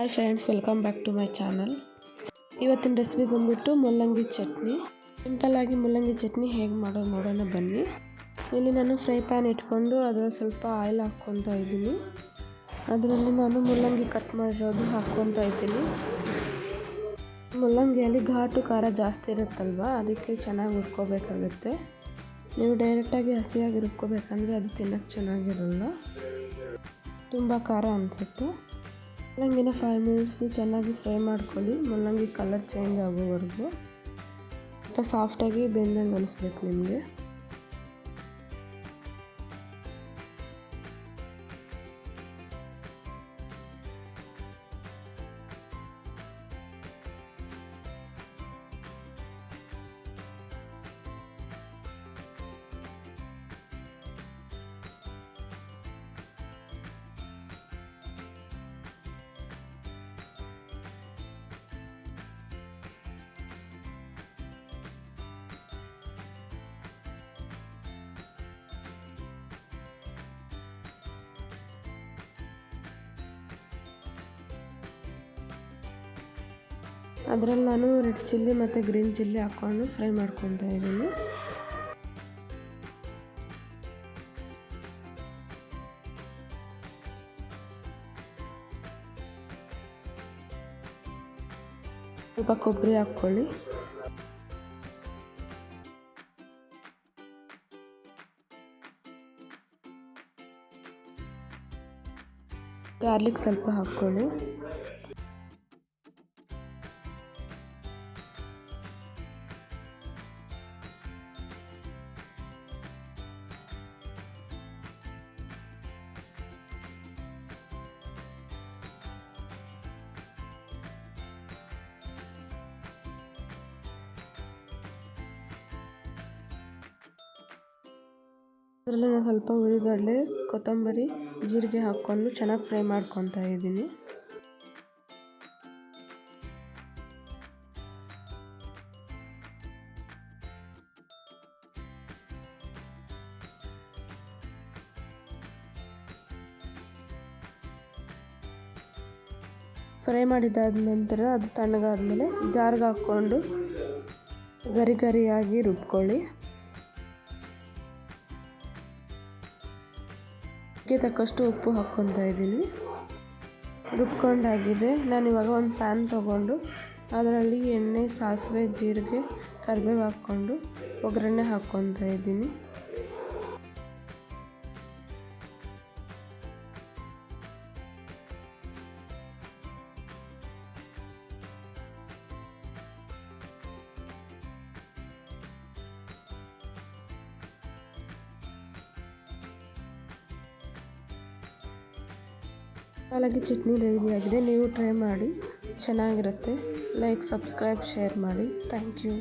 Hi friends, welcome back to my channel. ಇವತ್ತಿನ recipe ಬಂದ್ಬಿಟ್ಟು ಮುಲ್ಲಂಗಿ ಚಟ್ನಿ. ಸಿಂಪಲ್ಲಾಗಿ ಮುಲ್ಲಂಗಿ ಚಟ್ನಿ ಹೇಗೆ ಮಾಡೋದು ನೋಡೋಣ ಬನ್ನಿ. ಇಲ್ಲಿ ನಾನು ಫ್ರೈ ಪ್ಯಾನ್ ಇಟ್ಕೊಂಡು ಅದರಲ್ಲಿ ಸ್ವಲ್ಪ ಆಯಿಲ್ ಹಾಕ್ಕೊತಾ ಇದ್ದೀನಿ. ಅದರಲ್ಲಿ ನಾನು ಮುಲ್ಲಂಗಿ ಕಟ್ ಮಾಡಿರೋದು ಹಾಕ್ಕೊತಾ ಇದ್ದೀನಿ. ಮುಲ್ಲಂಗಿಯಲ್ಲಿ ಘಾಟು ಖಾರ ಜಾಸ್ತಿ ಇರುತ್ತಲ್ವ, ಅದಕ್ಕೆ ಚೆನ್ನಾಗಿ ಹುರ್ಕೋಬೇಕಾಗುತ್ತೆ. ನೀವು ಡೈರೆಕ್ಟಾಗಿ ಹಸಿಯಾಗಿ ರುಬ್ಕೋಬೇಕಂದ್ರೆ ಅದು ತಿನ್ನೋಕ್ಕೆ ಚೆನ್ನಾಗಿರಲ್ಲ, ತುಂಬ ಖಾರ ಅನಿಸುತ್ತೆ. ಮುಲ್ಲಂಗಿನ 5 ಮಿನಿಟ್ಸ್ ಚೆನ್ನಾಗಿ ಫ್ರೈ ಮಾಡ್ಕೊಳ್ಳಿ. ಮುಲ್ಲಂಗಿ ಕಲರ್ ಚೇಂಜ್ ಆಗೋವರೆಗೂ ಸ್ವಲ್ಪ ಸಾಫ್ಟಾಗಿ ಬೆಂದಂಗೆ ಅನಿಸ್ಬೇಕು ನಿಮಗೆ. ಅದರಲ್ಲಿ ನಾನು ರೆಡ್ ಚಿಲ್ಲಿ ಮತ್ತು ಗ್ರೀನ್ ಚಿಲ್ಲಿ ಹಾಕ್ಕೊಂಡು ಫ್ರೈ ಮಾಡ್ಕೊತಾ ಇದ್ದೀನಿ. ಸ್ವಲ್ಪ ಕೊಬ್ಬರಿ ಹಾಕ್ಕೊಳ್ಳಿ. ಗಾರ್ಲಿಕ್ ಸ್ವಲ್ಪ ಹಾಕ್ಕೊಳ್ಳಿ. ಅದರಲ್ಲಿ ನಾನು ಸ್ವಲ್ಪ ಉಳ್ಳಿಗಡ್ಲೆ, ಕೊತ್ತಂಬರಿ, ಜೀರಿಗೆ ಹಾಕ್ಕೊಂಡು ಚೆನ್ನಾಗಿ ಫ್ರೈ ಮಾಡ್ಕೊತಾ ಇದ್ದೀನಿ. ಫ್ರೈ ಮಾಡಿದಾದ ನಂತರ ಅದು ತಣ್ಣಗಾದ್ಮೇಲೆ ಜಾರ್ಗೆ ಹಾಕ್ಕೊಂಡು ಗರಿ ಗರಿಯಾಗಿ ರುಬ್ಕೊಳ್ಳಿ. ತಕ್ಕಷ್ಟು ಉಪ್ಪು ಹಾಕ್ಕೊತಾ ಇದ್ದೀನಿ. ರುಬ್ಕೊಂಡಾಗಿದೆ. ನಾನಿವಾಗ ಒಂದು ಪ್ಯಾನ್ ತೊಗೊಂಡು ಅದರಲ್ಲಿ ಎಣ್ಣೆ, ಸಾಸಿವೆ, ಜೀರಿಗೆ, ಕರಿಬೇವು ಹಾಕ್ಕೊಂಡು ಒಗ್ಗರಣೆ ಹಾಕ್ಕೊತಾ ಇದ್ದೀನಿ. ಹಾಗಾಗಿ ಚಟ್ನಿ ರೆಡಿಯಾಗಿದೆ. ನೀವು ಟ್ರೈ ಮಾಡಿ, ಚೆನ್ನಾಗಿರುತ್ತೆ. ಲೈಕ್, ಸಬ್ಸ್ಕ್ರೈಬ್, ಶೇರ್ ಮಾಡಿ. Thank you.